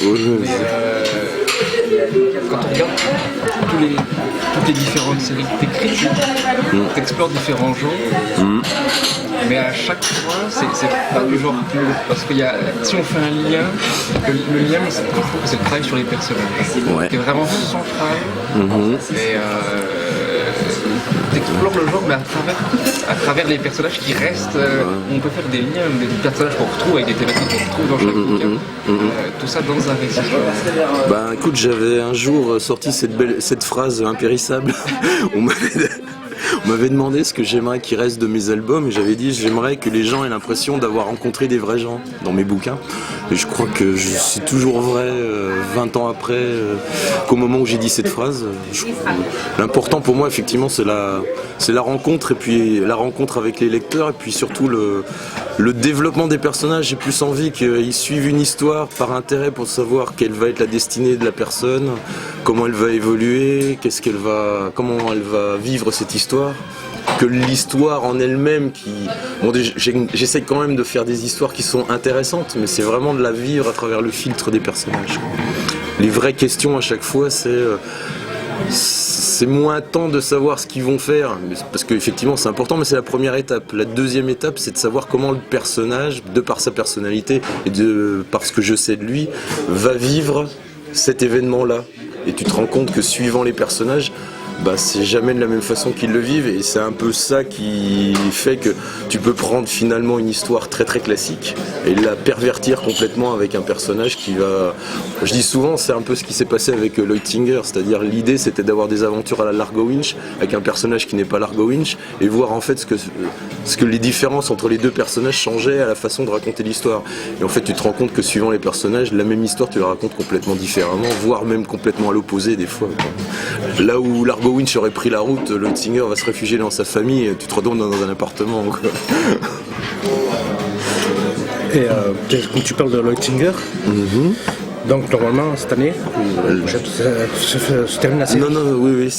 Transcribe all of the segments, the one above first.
Mais quand on regarde toutes les différentes séries que t'écris, t'explores différents genres, mais à chaque fois, c'est pas du genre pur. Parce que si on fait un lien, le lien, c'est le travail sur les personnages. C'est vraiment central. Et t'explores le genre, mais à travers les personnages qui restent. On peut faire des liens, des personnages qu'on retrouve avec des thématiques qu'on retrouve dans chaque bouquin. Tout ça dans un récit. Bah écoute, j'avais un jour sorti cette phrase impérissable. On m'avait demandé ce que j'aimerais qu'il reste de mes albums et j'avais dit j'aimerais que les gens aient l'impression d'avoir rencontré des vrais gens dans mes bouquins. Et je crois que c'est toujours vrai 20 ans après qu'au moment où j'ai dit cette phrase. L'important pour moi effectivement c'est la rencontre et puis la rencontre avec les lecteurs et puis surtout le développement des personnages. J'ai plus envie qu'ils suivent une histoire par intérêt pour savoir quelle va être la destinée de la personne, comment elle va évoluer, comment elle va vivre cette histoire, que l'histoire en elle-même j'essaie quand même de faire des histoires qui sont intéressantes, mais c'est vraiment de la vivre à travers le filtre des personnages. Les vraies questions à chaque fois, c'est moins tant de savoir ce qu'ils vont faire, parce qu'effectivement c'est important, mais c'est la première étape. La deuxième étape, c'est de savoir comment le personnage, de par sa personnalité et par ce que je sais de lui, va vivre cet événement-là. Et tu te rends compte que suivant les personnages, c'est jamais de la même façon qu'ils le vivent, et c'est un peu ça qui fait que tu peux prendre finalement une histoire très très classique et la pervertir complètement avec un personnage qui va... Je dis souvent, c'est un peu ce qui s'est passé avec Lloyd Singer, c'est-à-dire l'idée c'était d'avoir des aventures à la Largo Winch avec un personnage qui n'est pas Largo Winch et voir en fait ce que les différences entre les deux personnages changeaient à la façon de raconter l'histoire. Et en fait tu te rends compte que suivant les personnages, la même histoire tu la racontes complètement différemment, voire même complètement à l'opposé des fois. Là où Largo Winch aurait pris la route, Lloyd Singer va se réfugier dans sa famille et tu te retrouves dans un appartement. Et quand tu parles de Lloyd Singer, donc normalement cette année, se termine la série. Non, oui,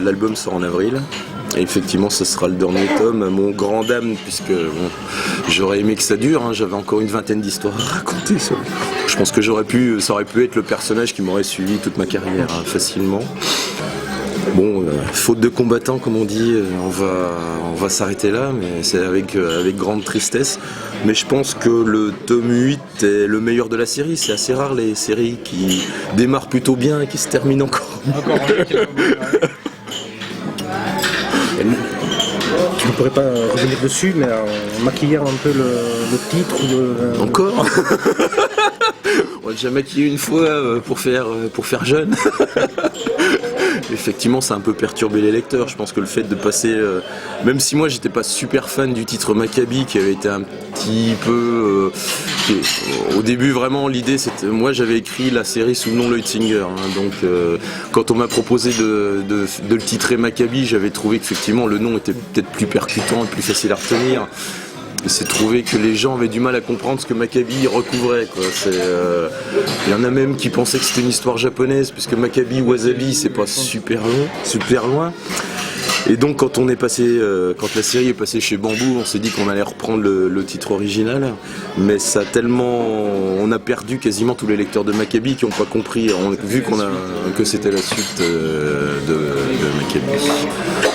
l'album sort en avril. Et effectivement, ce sera le dernier tome, à mon grand dam, puisque j'aurais aimé que ça dure. J'avais encore une vingtaine d'histoires à raconter. Je pense que ça aurait pu être le personnage qui m'aurait suivi toute ma carrière facilement. Bon, faute de combattants, comme on dit, on va s'arrêter là, mais c'est avec grande tristesse. Mais je pense que le tome 8 est le meilleur de la série. C'est assez rare les séries qui démarrent plutôt bien et qui se terminent encore. Tu ne pourrais pas revenir dessus, mais en maquillant un peu le titre ou Encore on l'a déjà maquillé une fois pour faire jeune. Effectivement, ça a un peu perturbé les lecteurs. Je pense que le fait de passer, même si moi j'étais pas super fan du titre Maccabi, qui avait été un petit peu, au début vraiment l'idée c'était, moi j'avais écrit la série sous le nom Lloyd Singer, donc quand on m'a proposé de le titrer Maccabi, j'avais trouvé qu'effectivement le nom était peut-être plus percutant et plus facile à retenir. C'est trouvé que les gens avaient du mal à comprendre ce que Maccabi recouvrait, quoi. Il y en a même qui pensaient que c'était une histoire japonaise, puisque Maccabi Wasabi c'est pas super loin. Et donc quand la série est passée chez Bamboo, on s'est dit qu'on allait reprendre le titre original, mais on a perdu quasiment tous les lecteurs de Maccabi qui n'ont pas compris, vu que c'était la suite de Maccabi.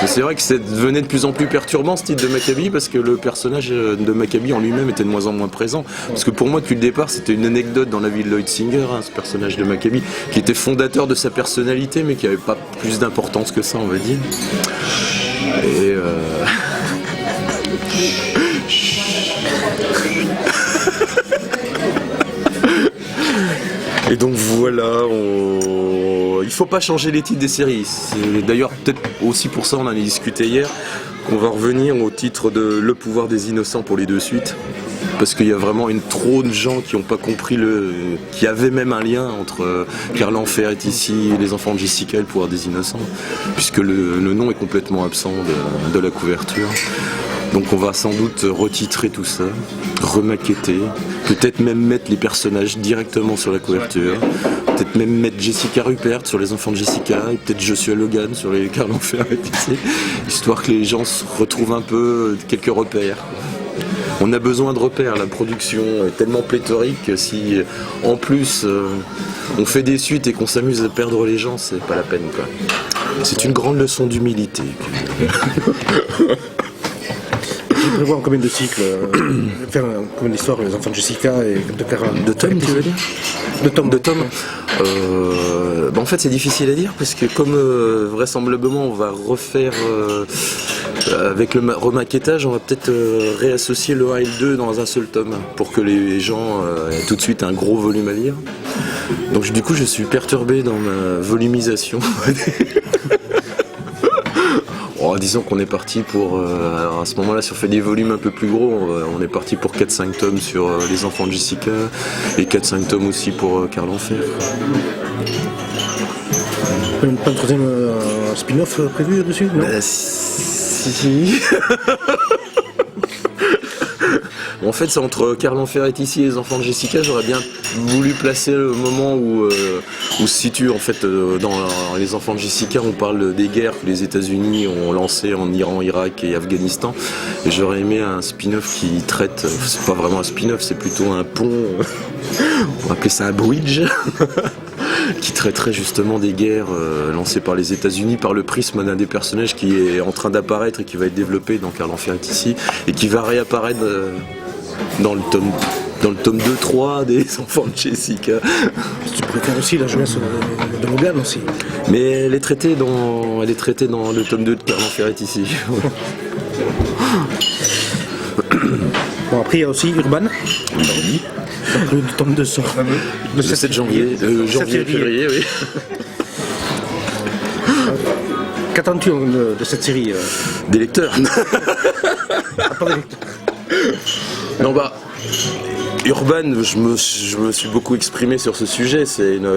Mais c'est vrai que ça devenait de plus en plus perturbant ce titre de Maccabi, parce que le personnage de Maccabi en lui-même était de moins en moins présent. Parce que pour moi depuis le départ c'était une anecdote dans la vie de Lloyd Singer, ce personnage de Maccabi, qui était fondateur de sa personnalité mais qui n'avait pas plus d'importance que ça, on va dire. Et et donc voilà, il faut pas changer les titres des séries. C'est d'ailleurs peut-être aussi pour ça, on en a discuté hier, qu'on va revenir au titre de Le pouvoir des innocents pour les deux suites. Parce qu'il y a vraiment trop de gens qui n'ont pas compris qui avaient même un lien entre Car l'enfer est ici et Les enfants de Jessica et Le pouvoir des innocents, puisque le nom est complètement absent de la couverture. Donc on va sans doute retitrer tout ça, remaqueter, peut-être même mettre les personnages directement sur la couverture, peut-être même mettre Jessica Rupert sur Les enfants de Jessica, et peut-être Joshua Logan sur les Car l'enfer est ici, histoire que les gens se retrouvent un peu quelques repères. On a besoin de repères, la production est tellement pléthorique que si en plus on fait des suites et qu'on s'amuse à perdre les gens, c'est pas la peine quoi. C'est une grande leçon d'humilité. Tu prévois combien de cycles faire combien d'histoires les enfants de Jessica et de Carla? De tomes, tu veux dire? De tomes. De tomes. En fait, c'est difficile à dire parce que comme vraisemblablement on va refaire avec le remaquettage, on va peut-être réassocier le 1 et le 2 dans un seul tome pour que les gens aient tout de suite un gros volume à lire. Donc du coup, je suis perturbé dans ma volumisation. Disons qu'on est parti pour, alors à ce moment-là, si on fait des volumes un peu plus gros, on est parti pour 4-5 tomes sur les enfants de Jessica et 4-5 tomes aussi pour Carl Enfer. Pas de troisième spin-off prévu dessus, non? Si. En fait, c'est entre Carl Enfer est ici et les enfants de Jessica. J'aurais bien voulu placer le moment où se situe en fait dans les enfants de Jessica. On parle des guerres que les États-Unis ont lancées en Iran, Irak et Afghanistan. Et j'aurais aimé un spin-off qui traite. C'est pas vraiment un spin-off, c'est plutôt un pont. On va appeler ça un bridge. Qui traiterait justement des guerres lancées par les États-Unis par le prisme d'un des personnages qui est en train d'apparaître et qui va être développé dans Carl Enfer est ici et qui va réapparaître dans le tome 2-3 des enfants de Jessica. Tu pourrais faire aussi la jeunesse de Logan aussi. Mais elle est traitée dans le tome 2 de Carl Enfer est ici. Bon, après il y a aussi Urban. Oui. Le tome 2 sort Le 7 janvier, février, oui. Qu'attends-tu de cette série Des lecteurs. Non Urban, je me suis beaucoup exprimé sur ce sujet. Je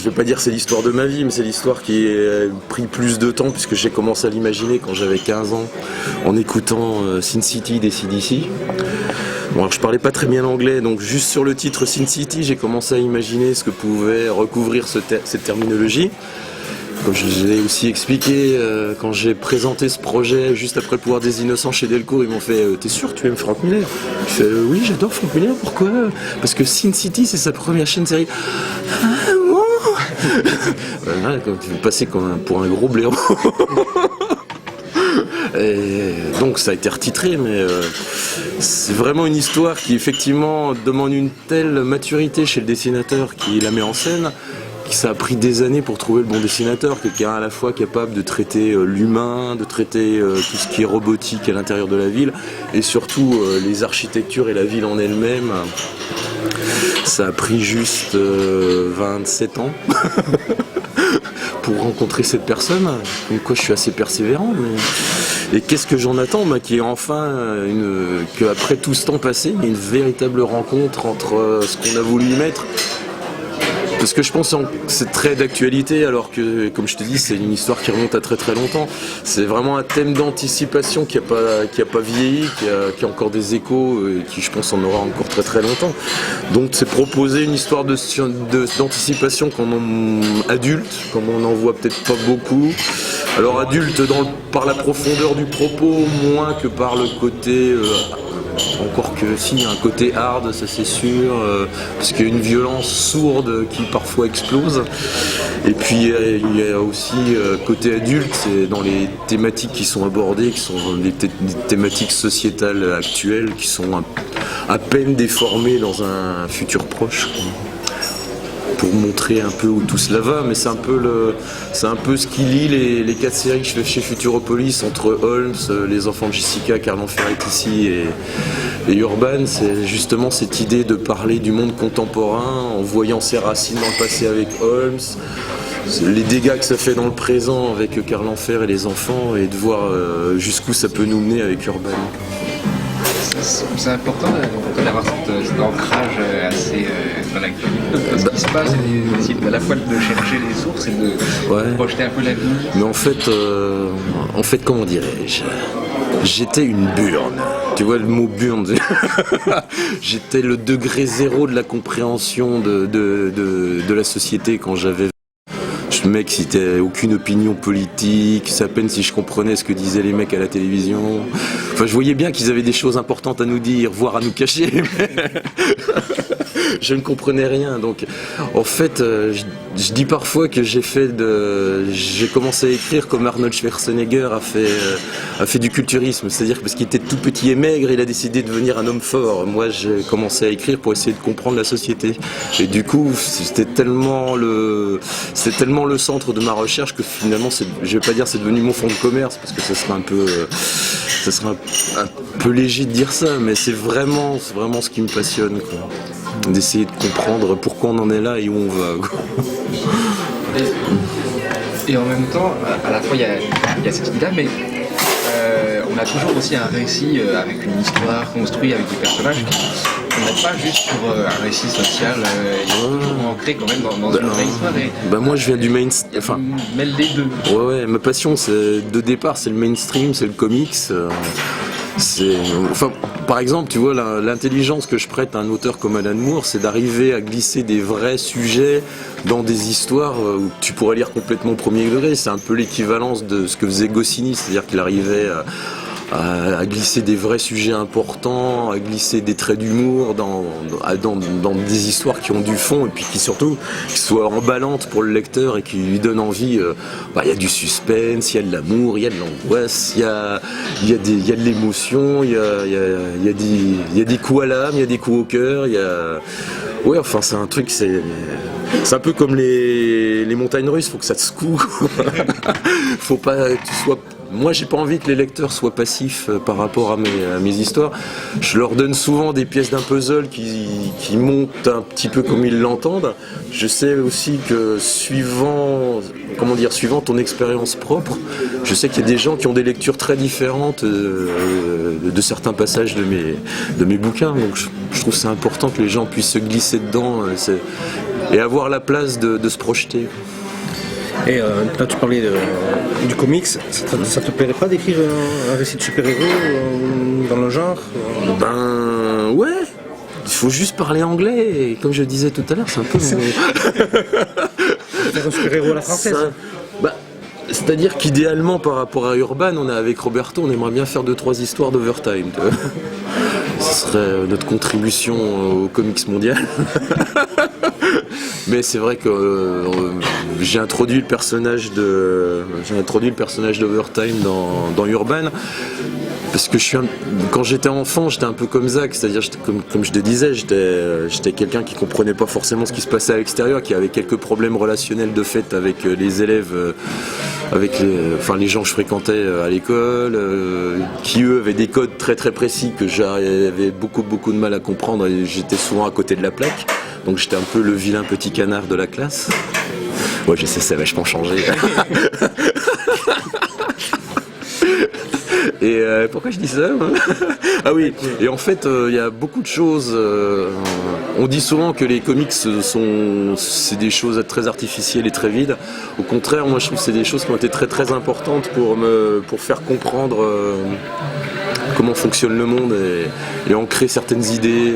vais pas dire c'est l'histoire de ma vie, mais c'est l'histoire qui a pris plus de temps puisque j'ai commencé à l'imaginer quand j'avais 15 ans en écoutant Sin City des CDC. Bon, alors je parlais pas très bien l'anglais, donc juste sur le titre Sin City, j'ai commencé à imaginer ce que pouvait recouvrir cette terminologie. Comme je l'ai aussi expliqué, quand j'ai présenté ce projet juste après Le Pouvoir des Innocents chez Delcourt, ils m'ont fait « T'es sûr tu aimes Frank Miller ?» Je fais « Oui, j'adore Frank Miller, pourquoi ?» Parce que Sin City, c'est sa première chaîne série. « Ah bon ?» Voilà, tu veux passer pour un gros blaireau. Et donc ça a été retitré, mais c'est vraiment une histoire qui effectivement demande une telle maturité chez le dessinateur qui la met en scène, que ça a pris des années pour trouver le bon dessinateur, quelqu'un à la fois capable de traiter l'humain, de traiter tout ce qui est robotique à l'intérieur de la ville, et surtout les architectures et la ville en elle-même. Ça a pris juste 27 ans. Pour rencontrer cette personne, comme quoi je suis assez persévérant. Et qu'est-ce que j'en attends, qui est enfin qu'après tout ce temps passé, il y a une véritable rencontre entre ce qu'on a voulu y mettre. Parce que je pense que c'est très d'actualité, alors que, comme je te dis, c'est une histoire qui remonte à très très longtemps. C'est vraiment un thème d'anticipation qui a pas vieilli, qui a encore des échos, et qui je pense en aura encore très très longtemps. Donc c'est proposer une histoire d'anticipation adulte, comme on n'en voit peut-être pas beaucoup. Alors adulte par la profondeur du propos, moins que par le côté... encore que si, il y a un côté hard, ça c'est sûr, parce qu'il y a une violence sourde qui parfois explose. Et puis il y a aussi côté adulte, c'est dans les thématiques qui sont abordées, qui sont des thématiques sociétales actuelles, qui sont à peine déformées dans un futur proche, quoi. Pour montrer un peu où tout cela va, mais c'est un peu ce qui lie les 4 séries que je fais chez Futuropolis entre Holmes, les enfants de Jessica, Carl Enfer est ici et Urban. C'est justement cette idée de parler du monde contemporain en voyant ses racines dans le passé avec Holmes, les dégâts que ça fait dans le présent avec Carl Enfer et les enfants, et de voir jusqu'où ça peut nous mener avec Urban. C'est important d'avoir cet ancrage assez dans l'actualité. Ce qui se passe, c'est à la fois de chercher les sources et de projeter un peu la vie. Mais en fait, comment dirais-je, j'étais une burne. Tu vois le mot burne. J'étais le degré zéro de la compréhension de la société quand j'avais... ce mec citait aucune opinion politique, c'est à peine si je comprenais ce que disaient les mecs à la télévision. Enfin, je voyais bien qu'ils avaient des choses importantes à nous dire, voire à nous cacher, mais je ne comprenais rien. Donc, en fait, je dis parfois que j'ai commencé à écrire comme Arnold Schwarzenegger a fait du culturisme, c'est-à-dire que parce qu'il était tout petit et maigre, il a décidé de devenir un homme fort. Moi, j'ai commencé à écrire pour essayer de comprendre la société. Et du coup, c'était tellement le centre de ma recherche que finalement, je vais pas dire c'est devenu mon fonds de commerce, parce que ça serait un peu léger de dire ça, mais c'est vraiment ce qui me passionne, quoi. D'essayer de comprendre pourquoi on en est là et où on va, quoi. Et en même temps, à la fois il y a cette idée-là, mais on a toujours aussi un récit avec une histoire construite, avec des personnages. On n'est pas juste sur un récit social, il est toujours ancré quand même dans une vraie histoire. Et moi je viens du mainstream. Enfin, mêle les deux. Ouais, ma passion de départ c'est le mainstream, c'est le comics. Par exemple, tu vois, l'intelligence que je prête à un auteur comme Alan Moore, c'est d'arriver à glisser des vrais sujets dans des histoires où tu pourrais lire complètement au premier degré. C'est un peu l'équivalence de ce que faisait Goscinny, c'est-à-dire qu'il arrivait à glisser des vrais sujets importants, à glisser des traits d'humour dans des histoires qui ont du fond et puis qui surtout qui soient emballantes pour le lecteur et qui lui donnent envie. Il y a du suspense, il y a de l'amour, il y a de l'angoisse, il y a de l'émotion, il y a des coups à l'âme, il y a des coups au cœur, ouais, enfin c'est un truc, c'est un peu comme les montagnes russes, faut que ça te secoue. Faut pas que tu sois. Moi, j'ai pas envie que les lecteurs soient passifs par rapport à mes histoires. Je leur donne souvent des pièces d'un puzzle qui montent un petit peu comme ils l'entendent. Je sais aussi que suivant ton expérience propre, je sais qu'il y a des gens qui ont des lectures très différentes de certains passages de mes bouquins. Donc, je trouve que c'est important que les gens puissent se glisser dedans et avoir la place de se projeter. Et là, tu parlais du comics. Ça te plairait pas d'écrire un récit de super-héros dans le genre Ouais. Il faut juste parler anglais. Et comme je disais tout à l'heure, c'est un peu... Faire un super-héros à la française. C'est-à-dire qu'idéalement, par rapport à Urban, avec Roberto, on aimerait bien faire 2-3 histoires d'Overtime. Ce serait notre contribution au comics mondial. Mais c'est vrai que j'ai introduit le personnage d'Overtime dans Urban. Parce que quand j'étais enfant, j'étais un peu comme Zach, c'est-à-dire comme je te disais, j'étais quelqu'un qui comprenait pas forcément ce qui se passait à l'extérieur, qui avait quelques problèmes relationnels de fait avec les élèves, avec les gens que je fréquentais à l'école, qui eux avaient des codes très très précis que j'avais beaucoup de mal à comprendre et j'étais souvent à côté de la plaque. Donc j'étais un peu le vilain petit canard de la classe. Ouais, je sais, ça a vachement changé. Et pourquoi je dis ça? Ah oui, et en fait, il y a beaucoup de choses. On dit souvent que les comics, c'est des choses très artificielles et très vides. Au contraire, moi je trouve que c'est des choses qui ont été très très importantes pour faire comprendre comment fonctionne le monde et ancrer certaines idées,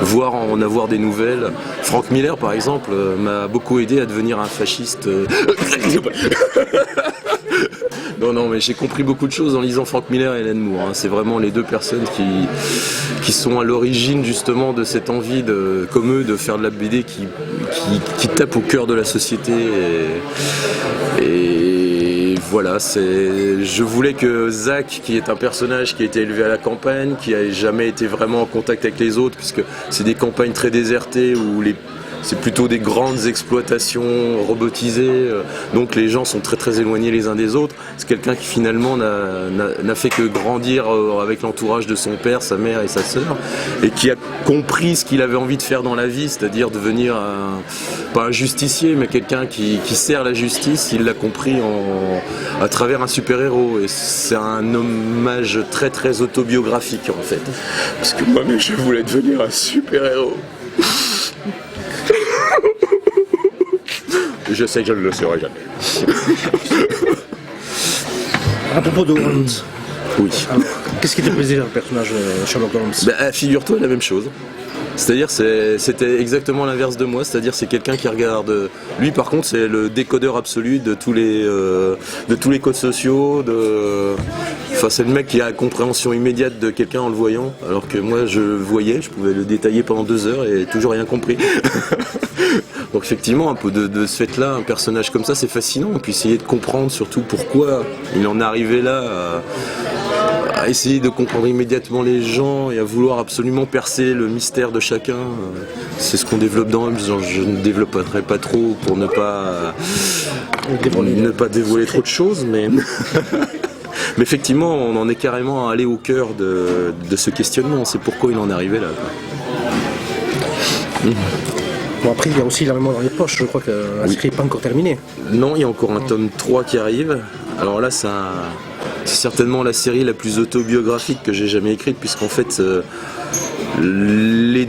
voire en avoir des nouvelles. Frank Miller, par exemple, m'a beaucoup aidé à devenir un fasciste. Non, mais j'ai compris beaucoup de choses en lisant Frank Miller et Alan Moore. C'est vraiment les deux personnes qui sont à l'origine justement de cette envie, comme eux, de faire de la BD qui tape au cœur de la société. Et voilà, je voulais que Zach, qui est un personnage qui a été élevé à la campagne, qui n'a jamais été vraiment en contact avec les autres, puisque c'est des campagnes très désertées où c'est plutôt des grandes exploitations robotisées, donc les gens sont très très éloignés les uns des autres. C'est quelqu'un qui finalement n'a fait que grandir avec l'entourage de son père, sa mère et sa sœur, et qui a compris ce qu'il avait envie de faire dans la vie, c'est-à-dire devenir pas un justicier, mais quelqu'un qui sert la justice. Il l'a compris à travers un super-héros, et c'est un hommage très très autobiographique en fait, parce que moi-même je voulais devenir un super-héros. Je sais que je ne le serai jamais. À propos de Holmes. Oui. Alors, qu'est-ce qui te plaisait dans le personnage Sherlock Holmes? Figure-toi la même chose. C'est-à-dire c'était exactement l'inverse de moi, c'est-à-dire c'est quelqu'un qui regarde. Lui par contre c'est le décodeur absolu de tous les codes sociaux. Enfin c'est le mec qui a la compréhension immédiate de quelqu'un en le voyant, alors que moi je voyais, je pouvais le détailler pendant 2 heures et toujours rien compris. Donc effectivement un peu de ce fait-là, un personnage comme ça c'est fascinant, et puis essayer de comprendre surtout pourquoi il en est arrivé là. À essayer de comprendre immédiatement les gens et à vouloir absolument percer le mystère de chacun. C'est ce qu'on développe dans Hobbes. Je ne développerai pas trop pour ne pas dévoiler trop de choses, mais effectivement on en est carrément allé au cœur de ce questionnement. C'est pourquoi il en est arrivé là. Bon, après il y a aussi la mémoire dans les poches, je crois que la série n'est pas encore terminée. Non, il y a encore un tome 3 qui arrive. Alors là c'est certainement la série la plus autobiographique que j'ai jamais écrite, puisqu'en fait le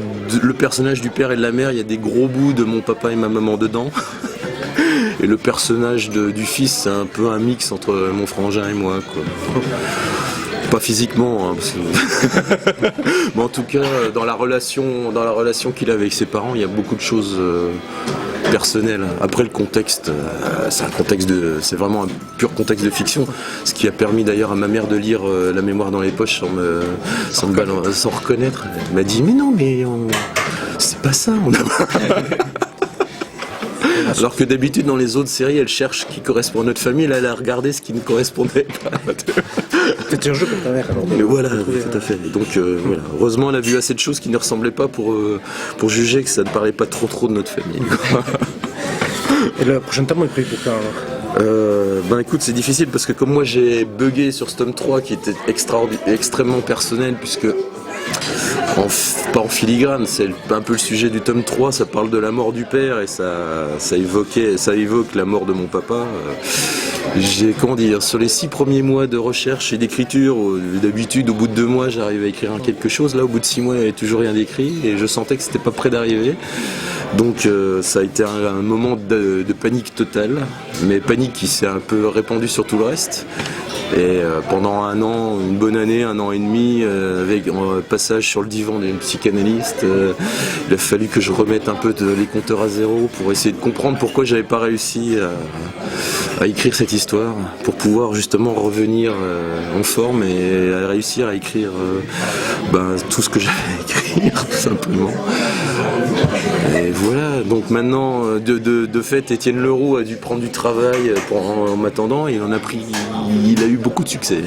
personnage du père et de la mère, il y a des gros bouts de mon papa et ma maman dedans. Et le personnage du fils, c'est un peu un mix entre mon frangin et moi, quoi. Pas physiquement, hein, parce que... mais en tout cas dans la relation qu'il a avec ses parents, il y a beaucoup de choses personnelles. Après le contexte, c'est vraiment un pur contexte de fiction, ce qui a permis d'ailleurs à ma mère de lire La mémoire dans les poches sans reconnaître. Elle m'a dit mais non, c'est pas ça. Alors que d'habitude dans les autres séries elle cherche qui correspond à notre famille, là elle a regardé ce qui ne correspondait pas. C'était un jeu pour ta mère alors. Mais voilà, tout à fait. Donc voilà. Heureusement elle a vu assez de choses qui ne ressemblaient pas pour juger que ça ne parlait pas trop de notre famille. Et le prochain tome est prévu pour quand alors? Ben écoute, c'est difficile parce que comme moi j'ai bugué sur ce tome 3 qui était extrêmement personnel, puisque pas en filigrane, c'est un peu le sujet du tome 3, ça parle de la mort du père et ça évoque la mort de mon papa. Sur les 6 premiers mois de recherche et d'écriture, d'habitude au bout de 2 mois j'arrive à écrire quelque chose, là au bout de 6 mois il n'y avait toujours rien d'écrit et je sentais que c'était pas près d'arriver. Donc ça a été un moment de panique totale, mais panique qui s'est un peu répandue sur tout le reste. Et pendant un an, une bonne année, 1 an et demi, avec un passage sur le divan d'une psychanalyste, il a fallu que je remette un peu les compteurs à zéro pour essayer de comprendre pourquoi j'avais pas réussi à écrire cette histoire, pour pouvoir justement revenir en forme et à réussir à écrire tout ce que j'avais à écrire, tout simplement. Et voilà, donc maintenant, de fait, Étienne Leroux a dû prendre du travail en m'attendant, et il a eu beaucoup de succès.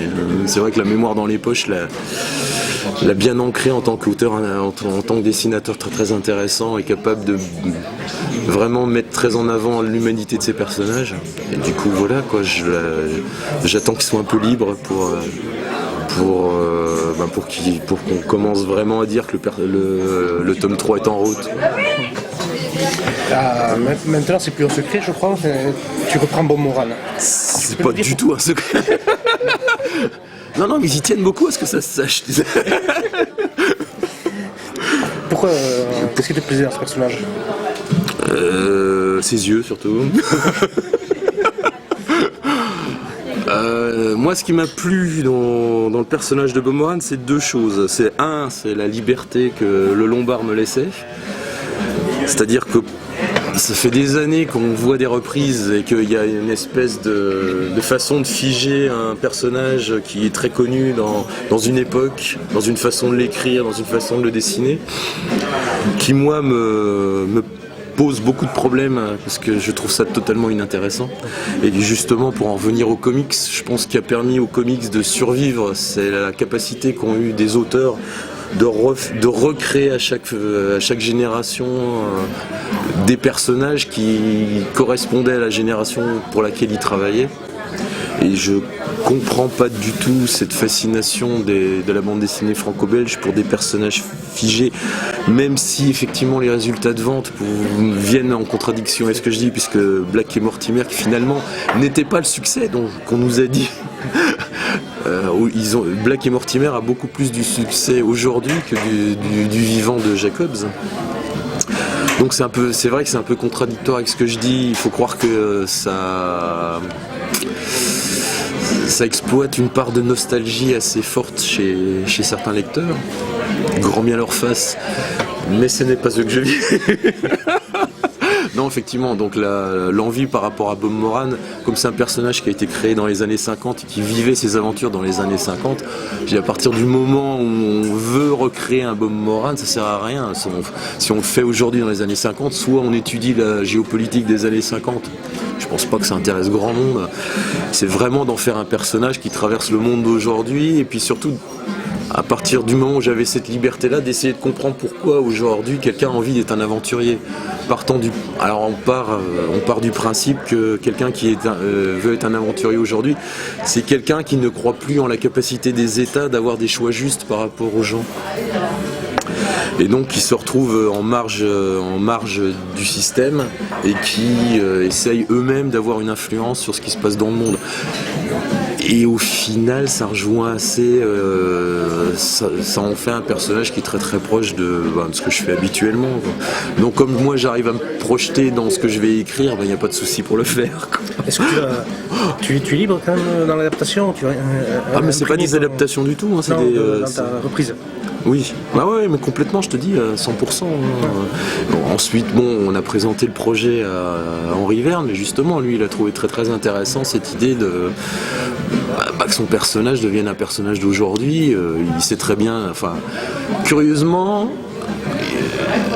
C'est vrai que La mémoire dans les poches l'a bien ancré en tant qu'auteur, en tant que dessinateur très très intéressant et capable de vraiment mettre très en avant l'humanité de ses personnages. Et du coup voilà quoi, j'attends qu'il soit un peu libre pour qu'on commence vraiment à dire que le tome 3 est en route. Maintenant c'est plus un secret je crois, tu reprends Bob Moran. C'est pas du tout un secret. Non, mais ils y tiennent beaucoup à ce que ça se sache. Pourquoi qu'est-ce qui te plaisait dans ce personnage? Ses yeux surtout. Moi, ce qui m'a plu dans le personnage de Bob Moran, c'est 2 choses. C'est la liberté que le Lombard me laissait. C'est-à-dire que ça fait des années qu'on voit des reprises et qu'il y a une espèce de façon de figer un personnage qui est très connu dans une époque, dans une façon de l'écrire, dans une façon de le dessiner, qui moi me pose beaucoup de problèmes parce que je trouve ça totalement inintéressant. Et justement pour en revenir aux comics, je pense qu'il a permis aux comics de survivre, c'est la capacité qu'ont eu des auteurs de recréer à chaque génération des personnages qui correspondaient à la génération pour laquelle ils travaillaient. Et je comprends pas du tout cette fascination de la bande dessinée franco-belge pour des personnages figés, même si effectivement les résultats de vente viennent en contradiction avec ce que je dis, puisque Black et Mortimer, qui finalement n'était pas le succès qu'on nous a dit. Black et Mortimer a beaucoup plus du succès aujourd'hui que du vivant de Jacobs. Donc c'est vrai que c'est un peu contradictoire avec ce que je dis. Il faut croire que ça exploite une part de nostalgie assez forte chez certains lecteurs. Grand bien leur face. Mais ce n'est pas ce que je vis. Non, effectivement, donc l'envie par rapport à Bob Moran, comme c'est un personnage qui a été créé dans les années 50 et qui vivait ses aventures dans les années 50, à partir du moment où on veut recréer un Bob Moran, ça sert à rien. Si on le fait aujourd'hui dans les années 50, soit on étudie la géopolitique des années 50, je pense pas que ça intéresse grand monde, c'est vraiment d'en faire un personnage qui traverse le monde d'aujourd'hui, et puis surtout à partir du moment où j'avais cette liberté-là, d'essayer de comprendre pourquoi aujourd'hui quelqu'un a envie d'être un aventurier. Alors on part du principe que quelqu'un qui veut être un aventurier aujourd'hui, c'est quelqu'un qui ne croit plus en la capacité des États d'avoir des choix justes par rapport aux gens. Et donc qui se retrouvent en marge du système et qui essayent eux-mêmes d'avoir une influence sur ce qui se passe dans le monde. Et au final, ça rejoint assez, ça en fait un personnage qui est très très proche de ce que je fais habituellement, quoi. Donc comme moi j'arrive à me projeter dans ce que je vais écrire, il n'y a pas de souci pour le faire, quoi. Est-ce que tu es libre quand même dans l'adaptation? Mais c'est pas des adaptations du tout, hein, c'est dans ta reprise. Oui, ouais, mais complètement, je te dis, 100%. Bon, ensuite, on a présenté le projet à Henri Verne, mais justement, lui, il a trouvé très très intéressant cette idée que son personnage devienne un personnage d'aujourd'hui. Il sait très bien, curieusement,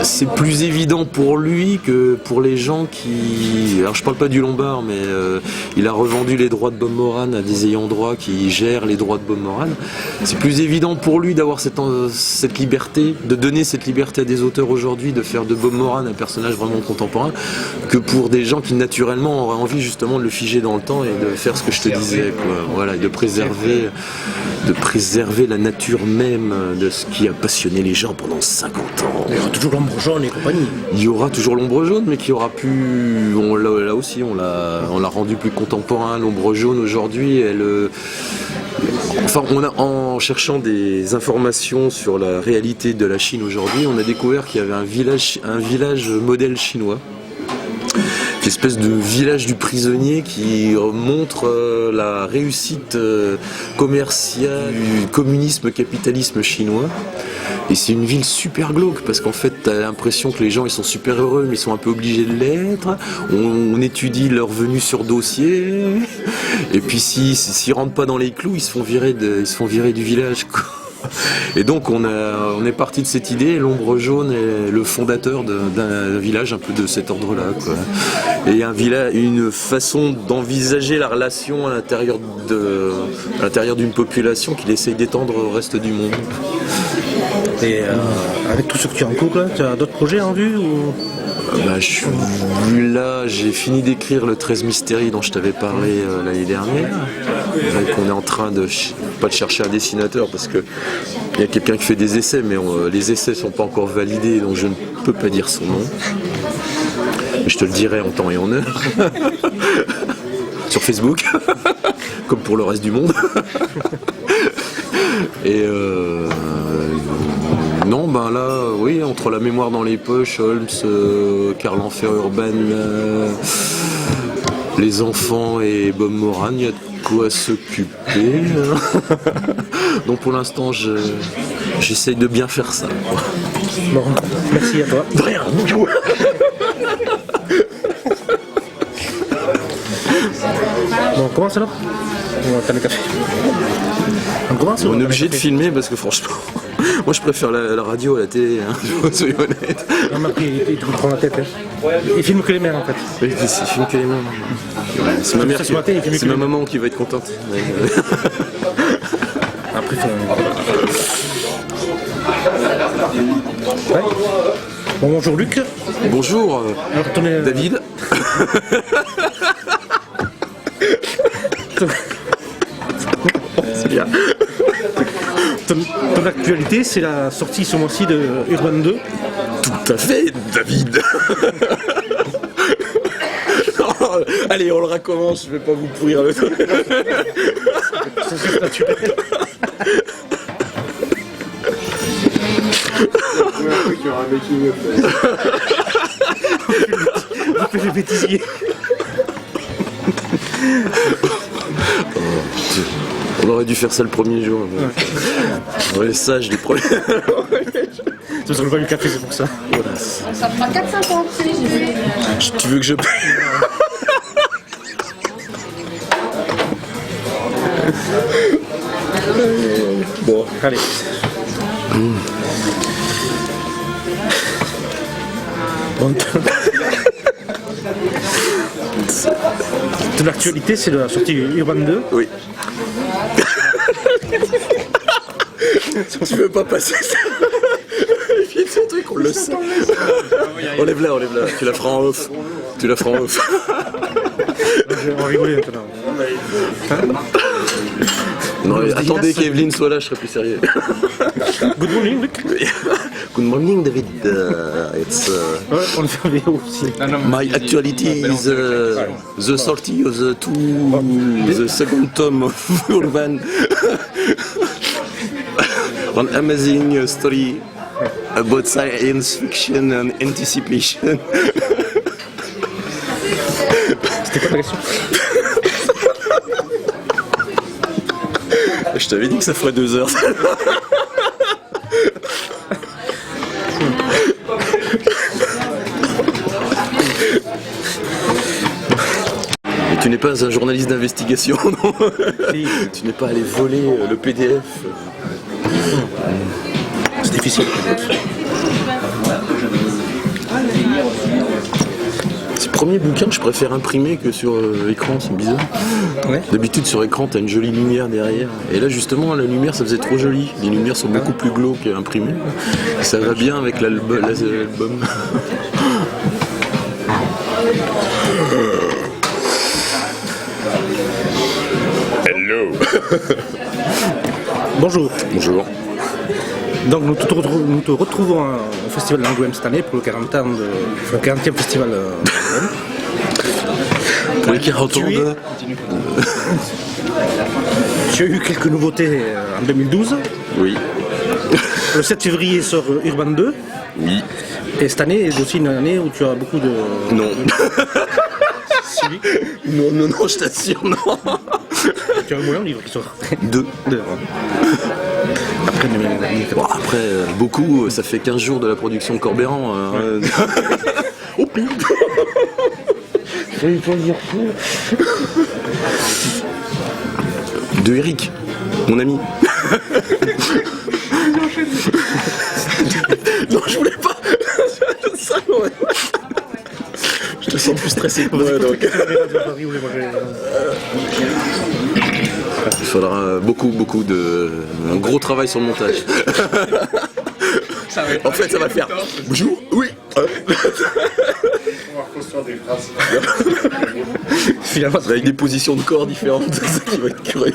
c'est plus évident pour lui que pour les gens qui... Alors je parle pas du Lombard, mais il a revendu les droits de Bob Moran à des ayants droit qui gèrent les droits de Bob Moran. C'est plus évident pour lui d'avoir cette liberté, de donner cette liberté à des auteurs aujourd'hui, de faire de Bob Moran un personnage vraiment contemporain, que pour des gens qui naturellement auraient envie justement de le figer dans le temps et de faire ce que je te disais, quoi. Voilà, et de préserver la nature même de ce qui a passionné les gens pendant 50 ans. Il y aura toujours l'ombre jaune et compagnie. Il y aura toujours l'ombre jaune, mais qui aura pu... Là aussi, on l'a rendu plus contemporain. L'ombre jaune aujourd'hui, en cherchant des informations sur la réalité de la Chine aujourd'hui, on a découvert qu'il y avait un village modèle chinois. Une espèce de village du prisonnier qui montre la réussite commerciale du communisme-capitalisme chinois. Et c'est une ville super glauque parce qu'en fait t'as l'impression que les gens ils sont super heureux mais ils sont un peu obligés de l'être. On étudie leur venue sur dossier et puis s'ils rentrent pas dans les clous ils se font virer du village, quoi. Et donc on est parti de cette idée. L'ombre jaune est le fondateur d'un village un peu de cet ordre-là, quoi. Et une façon d'envisager la relation à l'intérieur d'une population qu'il essaye d'étendre au reste du monde. Et avec tout ce que tu as en cours, tu as d'autres projets en vue ou... J'ai fini d'écrire le 13 Mystéries dont je t'avais parlé l'année dernière. Donc on est en train pas de chercher un dessinateur parce que il y a quelqu'un qui fait des essais, mais les essais sont pas encore validés, donc je ne peux pas dire son nom. Je te le dirai en temps et en heure. Sur Facebook, comme pour le reste du monde. Et oui, entre La mémoire dans les poches, Holmes, Karl Enfer Urban, les enfants et Bob Moran, il y a de quoi s'occuper. Donc pour l'instant, j'essaye de bien faire ça, quoi. Bon, merci à toi. De rien. Bon, on commence alors? On va le café. On commence? On est obligé de filmer parce que franchement, moi je préfère la radio à la télé, hein, soyez honnête. Non, mais après, il te prend la tête. Hein. Il filme que les mères en fait. Oui, il filme que les mères. C'est ma mère, c'est ma maman qui va être contente. Après, ouais. Bon, bonjour Luc. Bonjour David. C'est bien. Ton actualité, c'est la sortie ce mois-ci de Urban 2. Tout à fait, David. Allez, on le recommence, je vais pas vous pourrir le truc. C'est naturel. On fait les bêtisiers. On aurait dû faire ça le premier jour. On est sages les premiers. Parce que je bois du café, c'est pour ça. Voilà. Ça fera 4,50 si j'ai vu. Tu veux que je paye? Bon, allez. Bon, de l'actualité, c'est la sortie Urban 2. Oui. Tu veux pas passer ça? Il y a ce truc, on le sait. Enlève-la. Tu la feras en off. On rigolait maintenant. Non, attendez qu'Evelyne soit là, je serai plus sérieux. Good morning, Luc. Good morning, David. It's Ouais, on le fait en vidéo aussi. my actuality is the sortie of the second tome of Urban. An amazing story about science fiction and anticipation. C'était quoi ta question? Je t'avais dit que ça ferait 2 heures. Mais tu n'es pas un journaliste d'investigation, non? Tu n'es pas allé voler le PDF. C'est difficile. Ces premiers bouquins, je préfère imprimer que sur écran, c'est bizarre. Ouais. D'habitude, sur écran, t'as une jolie lumière derrière. Et là, justement, la lumière, ça faisait trop joli. Les lumières sont beaucoup plus glauques imprimées. Ça va bien avec l'album. Hello. Bonjour. Bonjour. Donc nous te retrouvons au Festival d'Angoulême cette année pour le 40e festival d'Angoulême. Pour les qui retournent. Tu as eu quelques nouveautés en 2012. Oui. Le 7 février sort Urban 2. Oui. Et cette année est aussi une année où tu as beaucoup de... Non. Si. Non, je t'assure, non. Tu as au moins un livre qui sort. 2. Après 2014. Bon, après, beaucoup, ça fait 15 jours de la production de Corbéran. Oh putain. J'allais pas dire De Eric, mon ami. Non, je voulais pas. Ça, ouais. Je te sens plus stressé que moi, donc. Il faudra beaucoup de... un gros travail sur le montage. En fait, ça va faire... Bonjour. Oui. Finalement, Avec des positions de corps différentes, c'est ça qui va être curieux.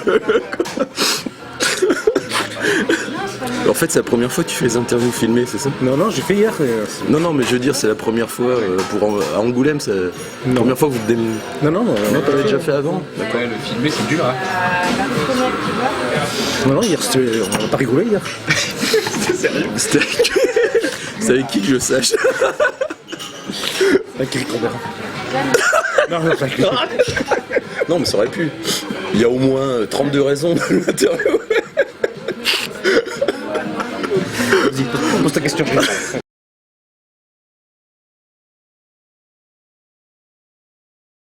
En fait, c'est la première fois que tu fais les interviews filmées, c'est ça? non, j'ai fait hier. Non, mais je veux dire, c'est la première fois à Angoulême, c'est la première fois que vous te démenez. Non, T'avais déjà fait avant? Ouais, le filmer, c'est dur. Hein. Non, hier, on n'a pas rigolé hier. C'est sérieux. C'est avec qui que je sache? Avec Eric Robert. Non, pas avec lui. Non, mais ça aurait pu. Il y a au moins 32 raisons de l'interview. Vas-y, pose ta question.